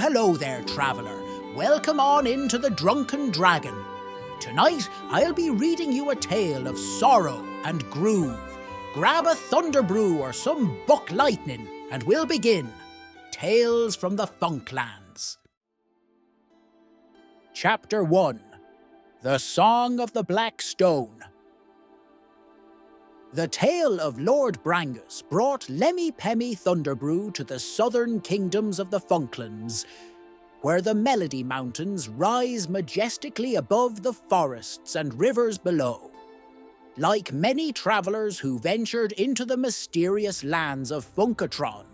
hello there, traveller. Welcome on into the Drunken Dragon. Tonight, I'll be reading you a tale of sorrow and groove. Grab a Thunderbrew or some buck lightning, and we'll begin. Tales from the Funklands. Chapter 1. The Song of the Black Stone. The tale of Lord Brangus brought Lemmy Pemmy Thunderbrew to the southern kingdoms of the Funklands, where the Melody Mountains rise majestically above the forests and rivers below. Like many travellers who ventured into the mysterious lands of Funkatron,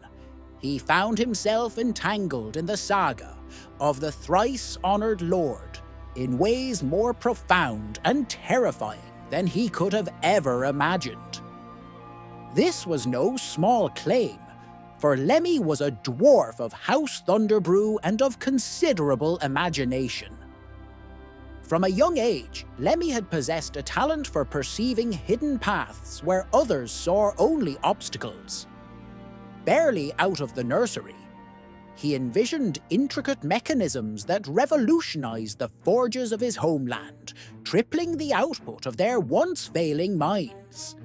he found himself entangled in the saga of the thrice-honoured Lord in ways more profound and terrifying than he could have ever imagined. This was no small claim, for Lemmy was a dwarf of House Thunderbrew and of considerable imagination. From a young age, Lemmy had possessed a talent for perceiving hidden paths where others saw only obstacles. Barely out of the nursery, he envisioned intricate mechanisms that revolutionized the forges of his homeland, tripling the output of their once failing mines.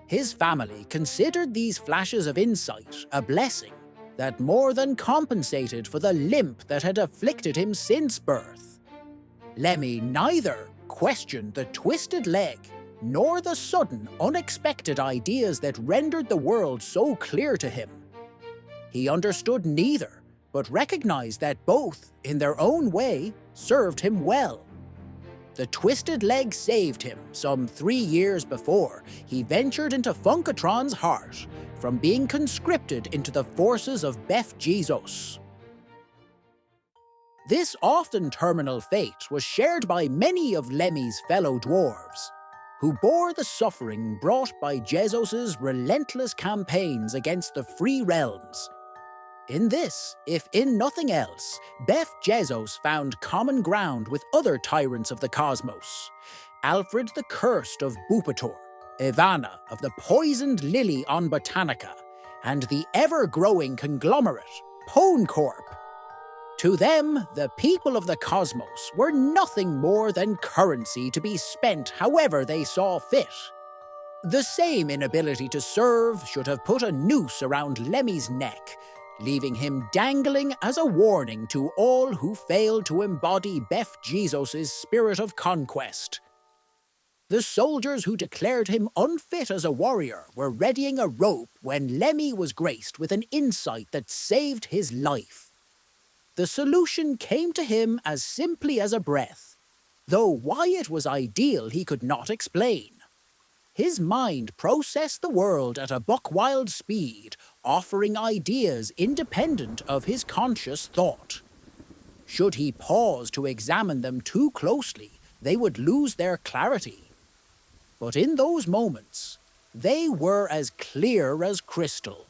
His family considered these flashes of insight a blessing that more than compensated for the limp that had afflicted him since birth. Lemmy neither questioned the twisted leg nor the sudden, unexpected ideas that rendered the world so clear to him. He understood neither, but recognized that both, in their own way, served him well. The twisted leg saved him some 3 years before he ventured into Funkatron's heart from being conscripted into the forces of Beth Jesus. This often terminal fate was shared by many of Lemmy's fellow dwarves, who bore the suffering brought by Jesus' relentless campaigns against the free realms. In this, if in nothing else, Beth Jesus found common ground with other tyrants of the cosmos: Alfred the Cursed of Bupator, Ivana of the Poisoned Lily on Botanica, and the ever-growing conglomerate, Ponecorp. To them, the people of the cosmos were nothing more than currency to be spent however they saw fit. The same inability to serve should have put a noose around Lemmy's neck, leaving him dangling as a warning to all who failed to embody Beth Jesus' spirit of conquest. The soldiers who declared him unfit as a warrior were readying a rope when Lemmy was graced with an insight that saved his life. The solution came to him as simply as a breath, though why it was ideal he could not explain. His mind processed the world at a buck-wild speed, offering ideas independent of his conscious thought. Should he pause to examine them too closely, they would lose their clarity. But in those moments, they were as clear as crystal.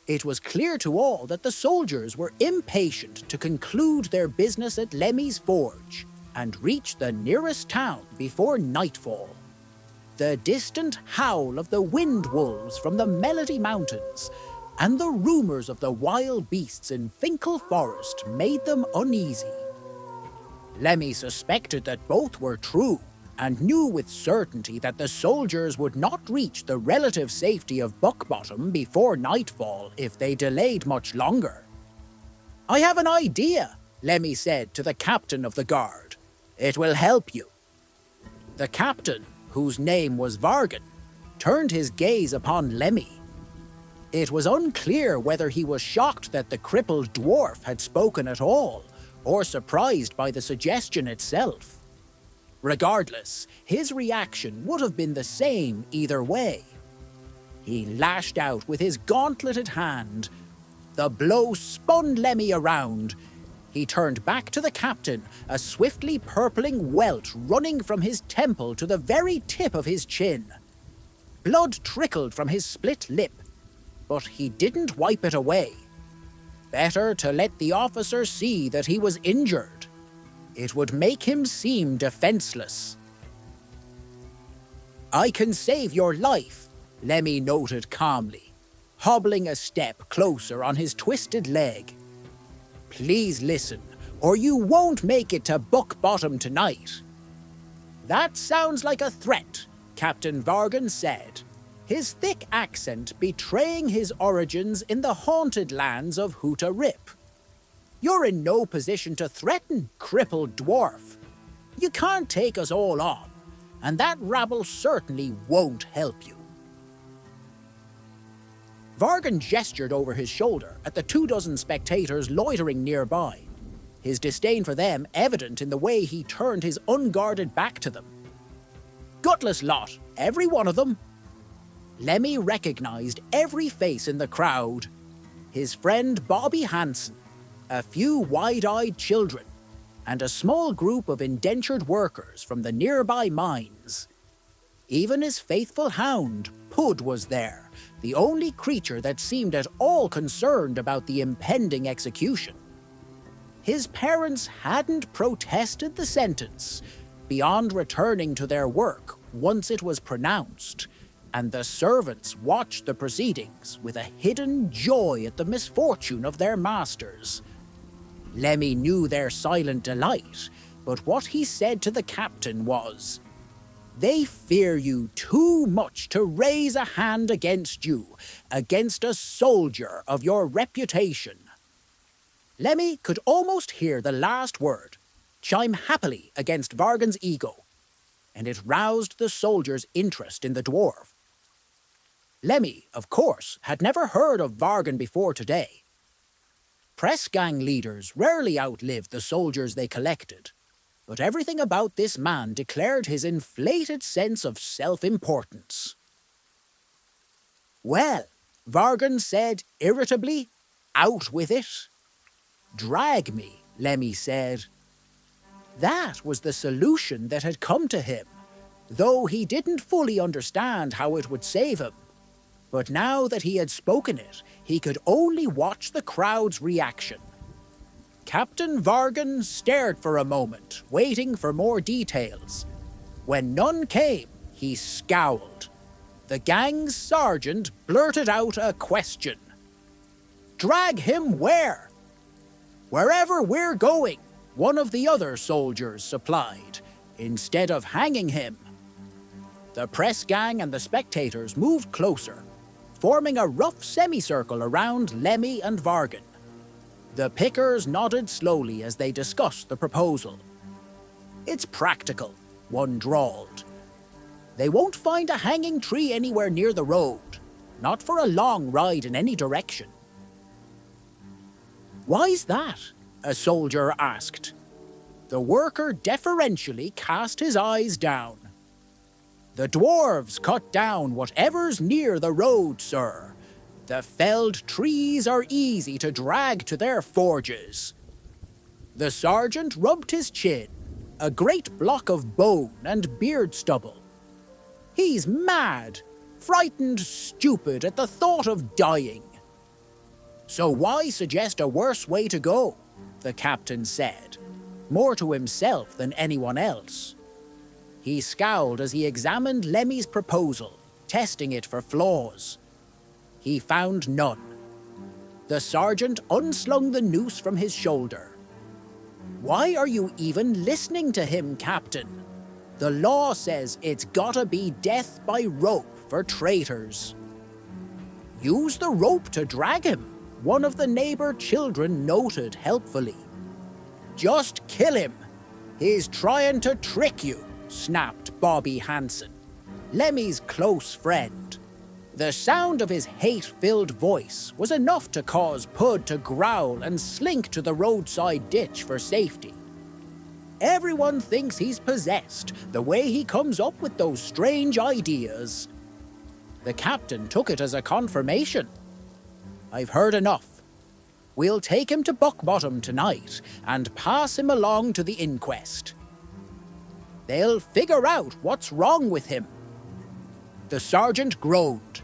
It was clear to all that the soldiers were impatient to conclude their business at Lemmy's forge and reach the nearest town before nightfall. The distant howl of the wind wolves from the Melody Mountains and the rumours of the wild beasts in Finkel Forest made them uneasy. Lemmy suspected that both were true, and knew with certainty that the soldiers would not reach the relative safety of Buckbottom before nightfall if they delayed much longer. "I have an idea," Lemmy said to the captain of the guard. "It will help you." The captain, whose name was Vargan, turned his gaze upon Lemmy. It was unclear whether he was shocked that the crippled dwarf had spoken at all, or surprised by the suggestion itself. Regardless, his reaction would have been the same either way. He lashed out with his gauntleted hand. The blow spun Lemmy around. He turned back to the captain, a swiftly purpling welt running from his temple to the very tip of his chin. Blood trickled from his split lip, but he didn't wipe it away. Better to let the officer see that he was injured. It would make him seem defenseless. "I can save your life," Lemmy noted calmly, hobbling a step closer on his twisted leg. Please listen, or you won't make it to Buck Bottom tonight." "That sounds like a threat," Captain Vargan said, his thick accent betraying his origins in the haunted lands of Hoota Rip. "You're in no position to threaten, crippled dwarf. You can't take us all on, and that rabble certainly won't help you." Vargan gestured over his shoulder at the 24 spectators loitering nearby, his disdain for them evident in the way he turned his unguarded back to them. "Gutless lot, every one of them." Lemmy recognized every face in the crowd. His friend Bobby Hansen, a few wide-eyed children, and a small group of indentured workers from the nearby mines. Even his faithful hound, Pud, was there, the only creature that seemed at all concerned about the impending execution. His parents hadn't protested the sentence, beyond returning to their work once it was pronounced, and the servants watched the proceedings with a hidden joy at the misfortune of their masters. Lemmy knew their silent delight, but what he said to the captain was, "They fear you too much to raise a hand against you, against a soldier of your reputation." Lemmy could almost hear the last word chime happily against Vargan's ego, and it roused the soldier's interest in the dwarf. Lemmy, of course, had never heard of Vargan before today. Press gang leaders rarely outlived the soldiers they collected, but everything about this man declared his inflated sense of self-importance. "Well," Vargan said irritably, "out with it." "Drag me," Lemmy said. That was the solution that had come to him, though he didn't fully understand how it would save him. But now that he had spoken it, he could only watch the crowd's reaction. Captain Vargan stared for a moment, waiting for more details. When none came, he scowled. The gang's sergeant blurted out a question. "Drag him where?" "Wherever we're going," one of the other soldiers supplied, "instead of hanging him." The press gang and the spectators moved closer, forming a rough semicircle around Lemmy and Vargan. The pickers nodded slowly as they discussed the proposal. "It's practical," one drawled. "They won't find a hanging tree anywhere near the road, not for a long ride in any direction." "Why's that?" a soldier asked. The worker deferentially cast his eyes down. "The dwarves cut down whatever's near the road, sir. The felled trees are easy to drag to their forges." The sergeant rubbed his chin, a great block of bone and beard stubble. "He's mad, frightened stupid at the thought of dying." "So why suggest a worse way to go?" the captain said, more to himself than anyone else. He scowled as he examined Lemmy's proposal, testing it for flaws. He found none. The sergeant unslung the noose from his shoulder. "Why are you even listening to him, Captain? The law says it's gotta be death by rope for traitors." "Use the rope to drag him," one of the neighbor children noted helpfully. "Just kill him. He's trying to trick you," snapped Bobby Hansen, Lemmy's close friend. The sound of his hate-filled voice was enough to cause Pud to growl and slink to the roadside ditch for safety. "Everyone thinks he's possessed, the way he comes up with those strange ideas." The captain took it as a confirmation. "I've heard enough. We'll take him to Buck Bottom tonight and pass him along to the inquest. They'll figure out what's wrong with him." The sergeant groaned.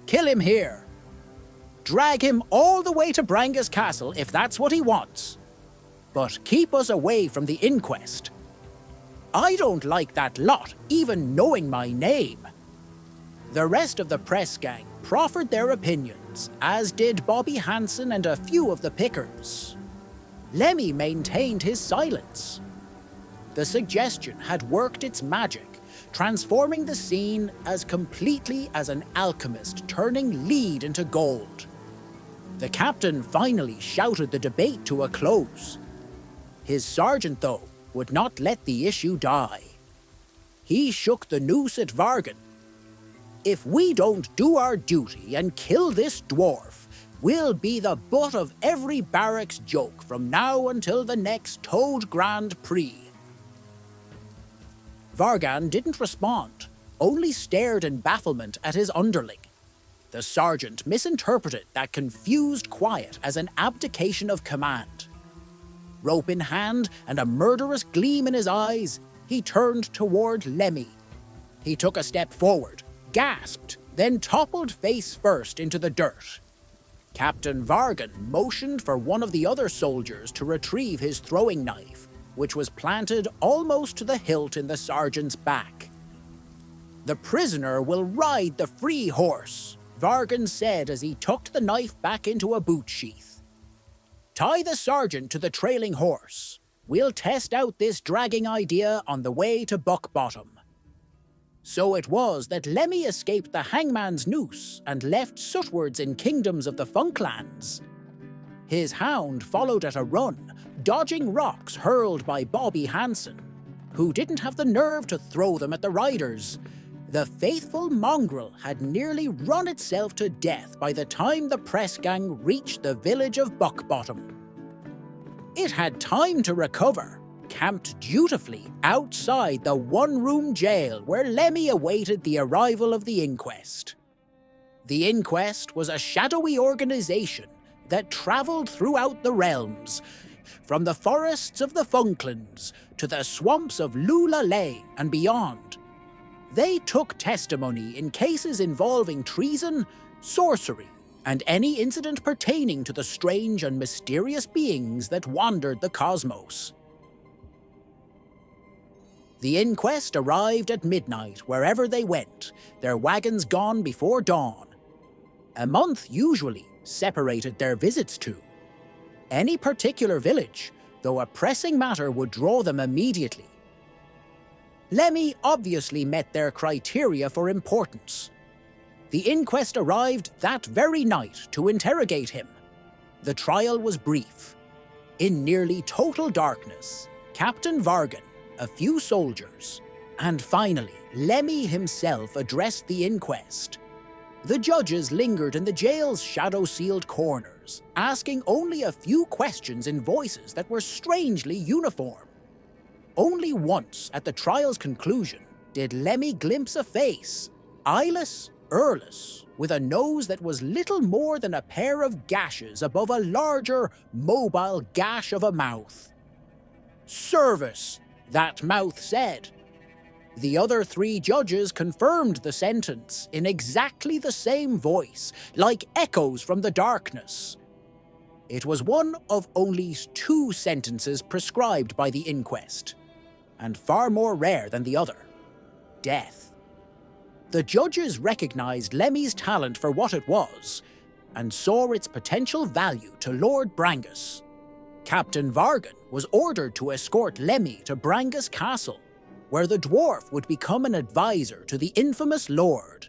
"Kill him here. Drag him all the way to Brangus Castle if that's what he wants. But keep us away from the inquest. I don't like that lot, even knowing my name." The rest of the press gang proffered their opinions, as did Bobby Hansen and a few of the pickers. Lemmy maintained his silence. The suggestion had worked its magic, transforming the scene as completely as an alchemist turning lead into gold. The captain finally shouted the debate to a close. His sergeant, though, would not let the issue die. He shook the noose at Vargan. "If we don't do our duty and kill this dwarf, we'll be the butt of every barracks joke from now until the next Toad Grand Prix." Vargan didn't respond, only stared in bafflement at his underling. The sergeant misinterpreted that confused quiet as an abdication of command. Rope in hand and a murderous gleam in his eyes, he turned toward Lemmy. He took a step forward, gasped, then toppled face first into the dirt. Captain Vargan motioned for one of the other soldiers to retrieve his throwing knife, which was planted almost to the hilt in the sergeant's back. "The prisoner will ride the free horse," Vargan said as he tucked the knife back into a boot sheath. "Tie the sergeant to the trailing horse. We'll test out this dragging idea on the way to Buck Bottom." So it was that Lemmy escaped the hangman's noose and left sootwards in kingdoms of the Funklands. His hound followed at a run, dodging rocks hurled by Bobby Hansen, who didn't have the nerve to throw them at the riders. The faithful mongrel had nearly run itself to death by the time the press gang reached the village of Buck Bottom. It had time to recover, camped dutifully outside the one-room jail where Lemmy awaited the arrival of the Inquest. The Inquest was a shadowy organization that travelled throughout the realms, from the forests of the Funklands to the swamps of Lula Lane and beyond. They took testimony in cases involving treason, sorcery, and any incident pertaining to the strange and mysterious beings that wandered the cosmos. The Inquest arrived at midnight wherever they went, their wagons gone before dawn. A month usually separated their visits to. Any particular village, though a pressing matter would draw them immediately. Lemmy obviously met their criteria for importance. The Inquest arrived that very night to interrogate him. The trial was brief. In nearly total darkness, Captain Vargan, a few soldiers, and finally Lemmy himself addressed the Inquest. The judges lingered in the jail's shadow-sealed corners, asking only a few questions in voices that were strangely uniform. Only once at the trial's conclusion did Lemmy glimpse a face, eyeless, earless, with a nose that was little more than a pair of gashes above a larger, mobile gash of a mouth. "Service," that mouth said. The other three judges confirmed the sentence in exactly the same voice, like echoes from the darkness. It was one of only 2 sentences prescribed by the Inquest, and far more rare than the other: death. The judges recognized Lemmy's talent for what it was, and saw its potential value to Lord Brangus. Captain Vargan was ordered to escort Lemmy to Brangus Castle, where the dwarf would become an advisor to the infamous Lord.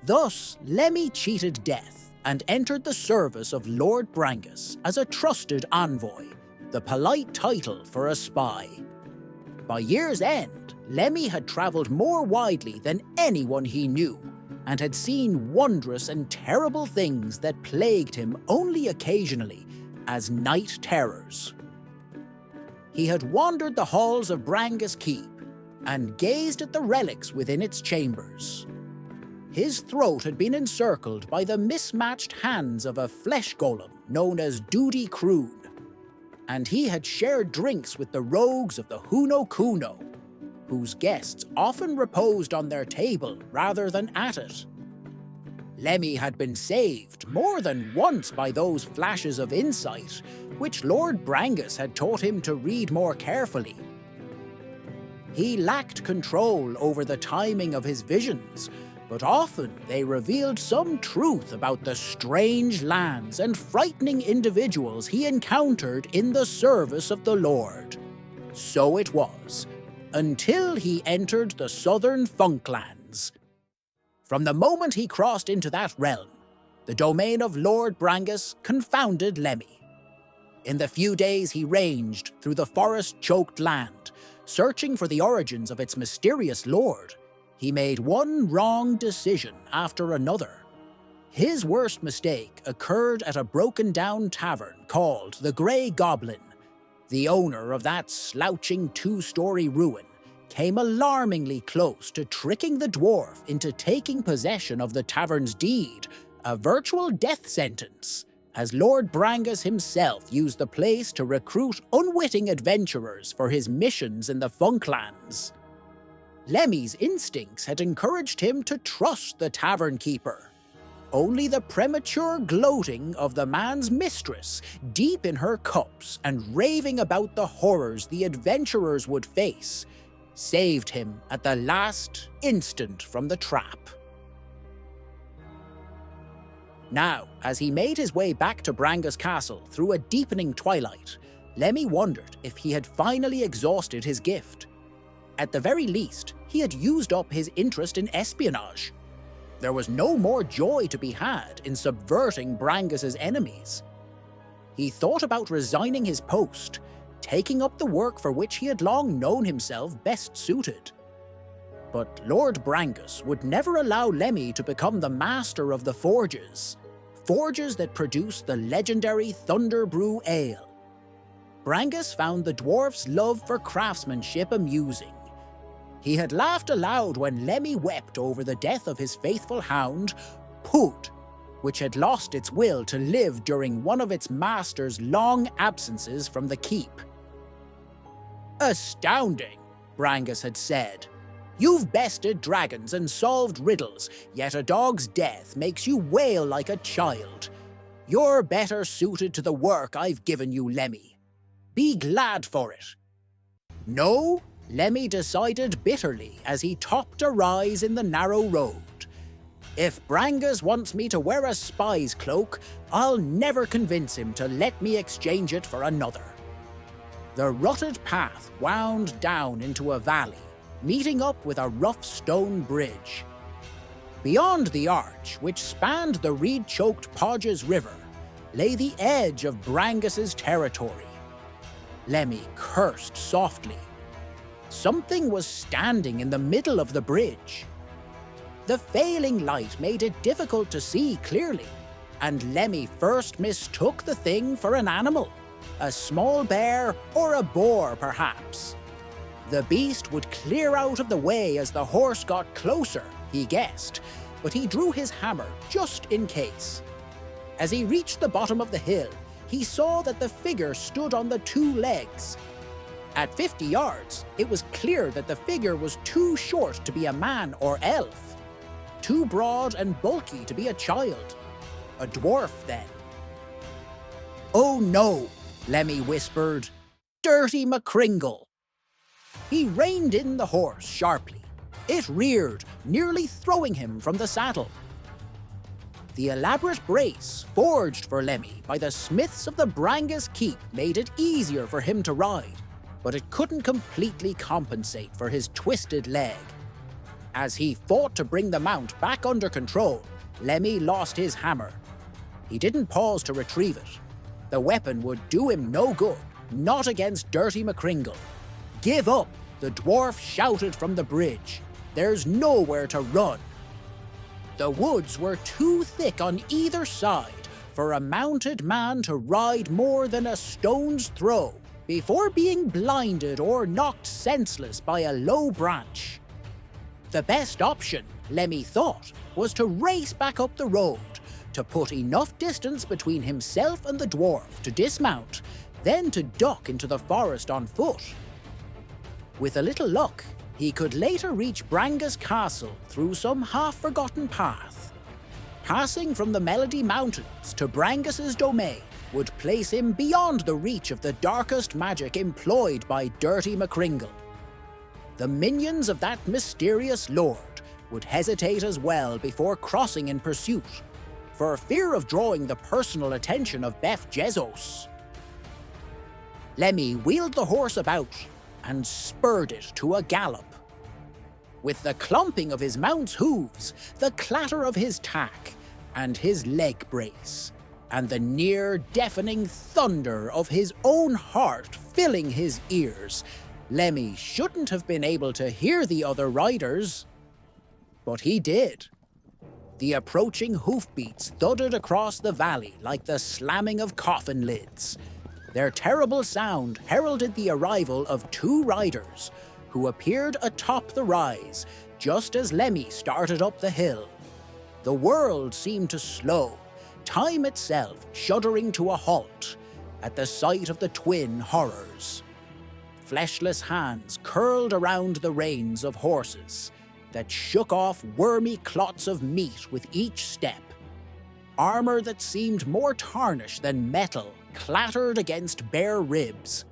Thus, Lemmy cheated death and entered the service of Lord Brangus as a trusted envoy, the polite title for a spy. By year's end, Lemmy had travelled more widely than anyone he knew, and had seen wondrous and terrible things that plagued him only occasionally as night terrors. He had wandered the halls of Brangus Keep, and gazed at the relics within its chambers. His throat had been encircled by the mismatched hands of a flesh golem known as Duty Croon, and he had shared drinks with the rogues of the Huno Kuno, whose guests often reposed on their table rather than at it. Lemmy had been saved more than once by those flashes of insight, which Lord Brangus had taught him to read more carefully. He lacked control over the timing of his visions, but often they revealed some truth about the strange lands and frightening individuals he encountered in the service of the Lord. So it was, until he entered the southern Funklands. From the moment he crossed into that realm, the domain of Lord Brangus confounded Lemmy. In the few days he ranged through the forest-choked land, searching for the origins of its mysterious lord, he made one wrong decision after another. His worst mistake occurred at a broken-down tavern called the Grey Goblin. The owner of that slouching two-story ruin came alarmingly close to tricking the dwarf into taking possession of the tavern's deed, a virtual death sentence, as Lord Brangus himself used the place to recruit unwitting adventurers for his missions in the Funklands. Lemmy's instincts had encouraged him to trust the tavern keeper. Only the premature gloating of the man's mistress, deep in her cups and raving about the horrors the adventurers would face, saved him at the last instant from the trap. Now, as he made his way back to Brangus Castle through a deepening twilight, Lemmy wondered if he had finally exhausted his gift. At the very least, he had used up his interest in espionage. There was no more joy to be had in subverting Brangus's enemies. He thought about resigning his post, taking up the work for which he had long known himself best suited. But Lord Brangus would never allow Lemmy to become the master of the forges that produce the legendary Thunderbrew ale. Brangus found the dwarf's love for craftsmanship amusing. He had laughed aloud when Lemmy wept over the death of his faithful hound, Poot, which had lost its will to live during one of its master's long absences from the keep. "Astounding," Brangus had said. "You've bested dragons and solved riddles, yet a dog's death makes you wail like a child. You're better suited to the work I've given you, Lemmy. Be glad for it." No, Lemmy decided bitterly as he topped a rise in the narrow road. "If Brangus wants me to wear a spy's cloak, I'll never convince him to let me exchange it for another." The rutted path wound down into a valley, meeting up with a rough stone bridge. Beyond the arch, which spanned the reed-choked Podges River, lay the edge of Brangus's territory. Lemmy cursed softly. Something was standing in the middle of the bridge. The failing light made it difficult to see clearly, and Lemmy first mistook the thing for an animal, a small bear or a boar perhaps. The beast would clear out of the way as the horse got closer, he guessed, but he drew his hammer just in case. As he reached the bottom of the hill, he saw that the figure stood on the two legs. At 50 yards, it was clear that the figure was too short to be a man or elf, too broad and bulky to be a child. A dwarf, then. "Oh no," Lemmy whispered. "Dirty McCringle." He reined in the horse sharply. It reared, nearly throwing him from the saddle. The elaborate brace forged for Lemmy by the smiths of the Brangus keep made it easier for him to ride, but it couldn't completely compensate for his twisted leg. As he fought to bring the mount back under control, Lemmy lost his hammer. He didn't pause to retrieve it. The weapon would do him no good, not against Dirty McCringle. "Give up," the dwarf shouted from the bridge. "There's nowhere to run." The woods were too thick on either side for a mounted man to ride more than a stone's throw before being blinded or knocked senseless by a low branch. The best option, Lemmy thought, was to race back up the road, to put enough distance between himself and the dwarf to dismount, then to duck into the forest on foot. With a little luck, he could later reach Brangus Castle through some half-forgotten path. Passing from the Melody Mountains to Brangus's domain would place him beyond the reach of the darkest magic employed by Dirty McCringle. The minions of that mysterious lord would hesitate as well before crossing in pursuit, for fear of drawing the personal attention of Beth Jesus. Lemmy wheeled the horse about and spurred it to a gallop. With the clomping of his mount's hooves, the clatter of his tack, and his leg brace, and the near-deafening thunder of his own heart filling his ears, Lemmy shouldn't have been able to hear the other riders. But he did. The approaching hoofbeats thudded across the valley like the slamming of coffin lids. Their terrible sound heralded the arrival of two riders, who appeared atop the rise just as Lemmy started up the hill. The world seemed to slow, time itself shuddering to a halt at the sight of the twin horrors. Fleshless hands curled around the reins of horses that shook off wormy clots of meat with each step. Armor that seemed more tarnished than metal clattered against bare ribs.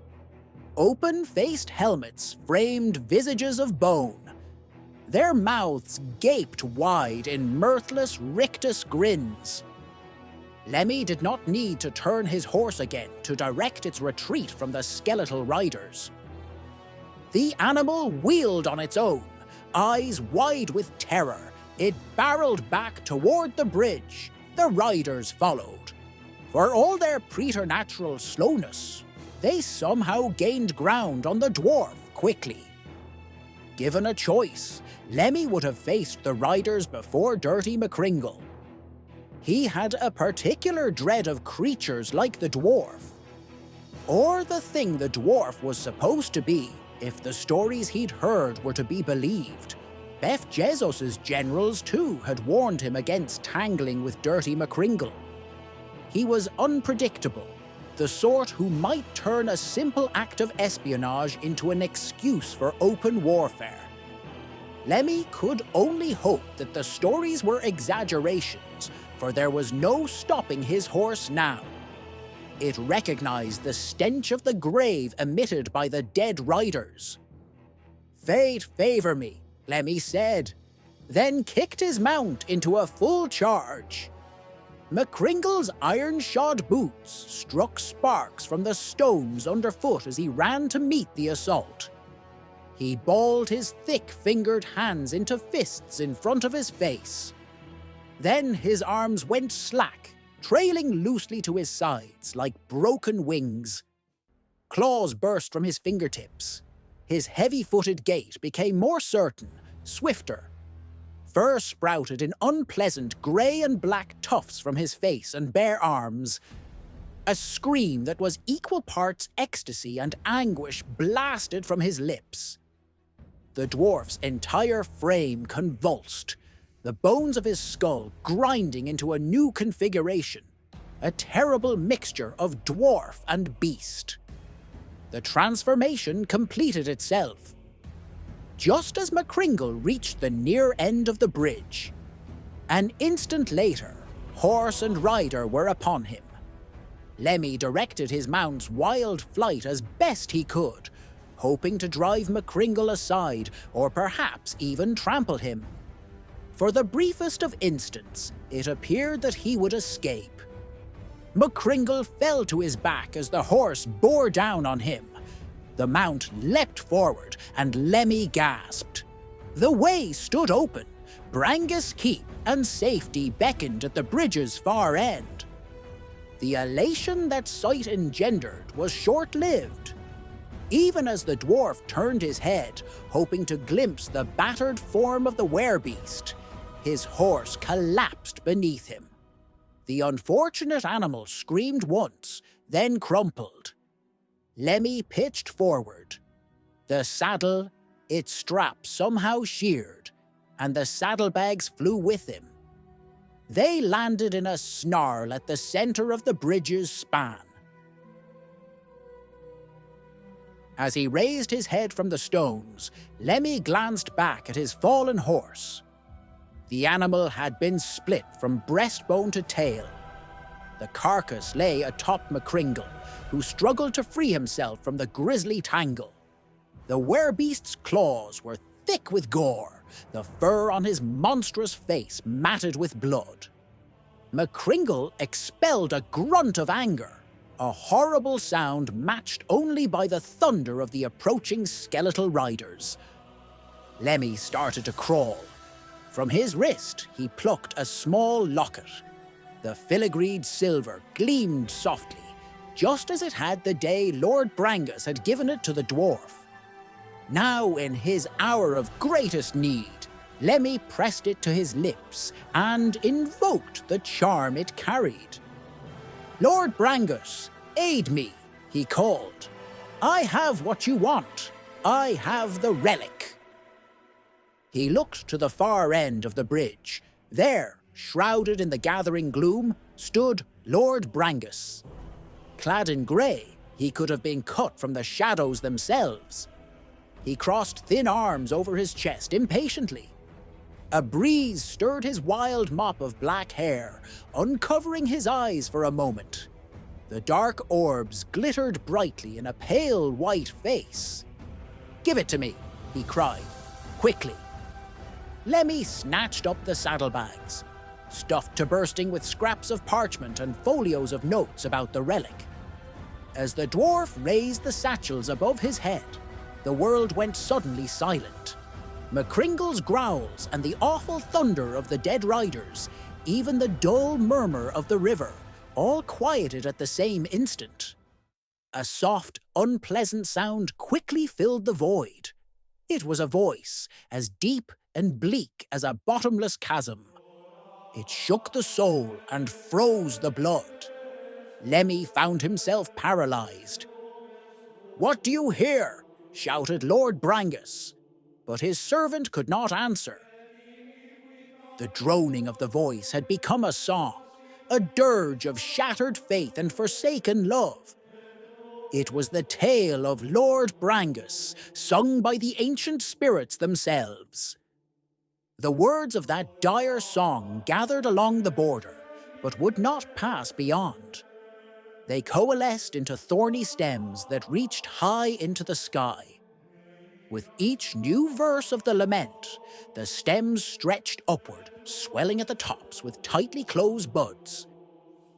Open-faced helmets framed visages of bone. Their mouths gaped wide in mirthless, rictus grins. Lemmy did not need to turn his horse again to direct its retreat from the skeletal riders. The animal wheeled on its own, eyes wide with terror. It barreled back toward the bridge. The riders followed. For all their preternatural slowness, they somehow gained ground on the dwarf quickly. Given a choice, Lemmy would have faced the riders before Dirty McCringle. He had a particular dread of creatures like the dwarf, or the thing the dwarf was supposed to be if the stories he'd heard were to be believed. Beth Jesus's generals too had warned him against tangling with Dirty McCringle. He was unpredictable, the sort who might turn a simple act of espionage into an excuse for open warfare. Lemmy could only hope that the stories were exaggerations, for there was no stopping his horse now. It recognized the stench of the grave emitted by the dead riders. "Fate favor me," Lemmy said, then kicked his mount into a full charge. McCringle's iron-shod boots struck sparks from the stones underfoot as he ran to meet the assault. He balled his thick-fingered hands into fists in front of his face. Then his arms went slack, trailing loosely to his sides like broken wings. Claws burst from his fingertips. His heavy-footed gait became more certain, swifter. Fur sprouted in unpleasant grey and black tufts from his face and bare arms. A scream that was equal parts ecstasy and anguish blasted from his lips. The dwarf's entire frame convulsed, the bones of his skull grinding into a new configuration, a terrible mixture of dwarf and beast. The transformation completed itself. Just as McCringle reached the near end of the bridge, an instant later, horse and rider were upon him. Lemmy directed his mount's wild flight as best he could, hoping to drive McCringle aside or perhaps even trample him. For the briefest of instants, it appeared that he would escape. McCringle fell to his back as the horse bore down on him. The mount leapt forward, and Lemmy gasped. The way stood open. Brangus Keep and safety beckoned at the bridge's far end. The elation that sight engendered was short-lived. Even as the dwarf turned his head, hoping to glimpse the battered form of the werebeast, his horse collapsed beneath him. The unfortunate animal screamed once, then crumpled. Lemmy pitched forward. The saddle, its strap somehow sheared, and the saddlebags flew with him. They landed in a snarl at the center of the bridge's span. As he raised his head from the stones, Lemmy glanced back at his fallen horse. The animal had been split from breastbone to tail. The carcass lay atop McCringle, who struggled to free himself from the grisly tangle. The werebeast's claws were thick with gore, the fur on his monstrous face matted with blood. McCringle expelled a grunt of anger, a horrible sound matched only by the thunder of the approaching skeletal riders. Lemmy started to crawl. From his wrist, he plucked a small locket. The filigreed silver gleamed softly, just as it had the day Lord Brangus had given it to the dwarf. Now, in his hour of greatest need, Lemmy pressed it to his lips and invoked the charm it carried. "Lord Brangus, aid me," he called. "I have what you want. I have the relic." He looked to the far end of the bridge. There, shrouded in the gathering gloom, stood Lord Brangus. Clad in grey, he could have been cut from the shadows themselves. He crossed thin arms over his chest impatiently. A breeze stirred his wild mop of black hair, uncovering his eyes for a moment. The dark orbs glittered brightly in a pale white face. "Give it to me," he cried, quickly. Lemmy snatched up the saddlebags, stuffed to bursting with scraps of parchment and folios of notes about the relic. As the dwarf raised the satchels above his head, the world went suddenly silent. McCringle's growls and the awful thunder of the dead riders, even the dull murmur of the river, all quieted at the same instant. A soft, unpleasant sound quickly filled the void. It was a voice as deep and bleak as a bottomless chasm. It shook the soul and froze the blood. Lemmy found himself paralyzed. "What do you hear?" shouted Lord Brangus, but his servant could not answer. The droning of the voice had become a song, a dirge of shattered faith and forsaken love. It was the tale of Lord Brangus, sung by the ancient spirits themselves. The words of that dire song gathered along the border, but would not pass beyond. They coalesced into thorny stems that reached high into the sky. With each new verse of the lament, the stems stretched upward, swelling at the tops with tightly closed buds.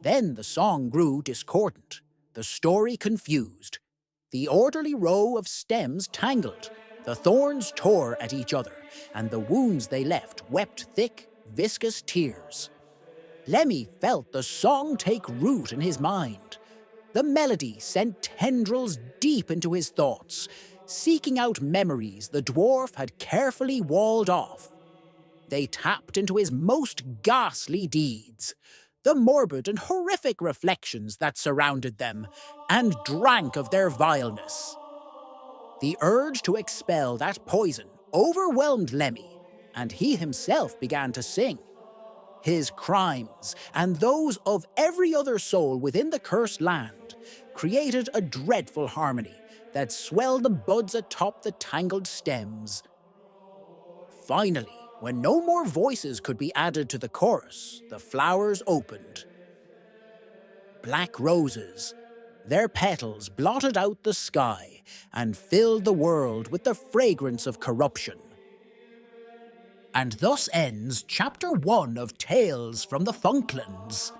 Then the song grew discordant, the story confused. The orderly row of stems tangled, the thorns tore at each other, and the wounds they left wept thick, viscous tears. Lemmy felt the song take root in his mind. The melody sent tendrils deep into his thoughts, seeking out memories the dwarf had carefully walled off. They tapped into his most ghastly deeds, the morbid and horrific reflections that surrounded them, and drank of their vileness. The urge to expel that poison overwhelmed Lemmy, and he himself began to sing. His crimes, and those of every other soul within the cursed land, created a dreadful harmony that swelled the buds atop the tangled stems. Finally, when no more voices could be added to the chorus, the flowers opened. Black roses, their petals blotted out the sky and filled the world with the fragrance of corruption. And thus ends Chapter 1 of Tales from the Funklands.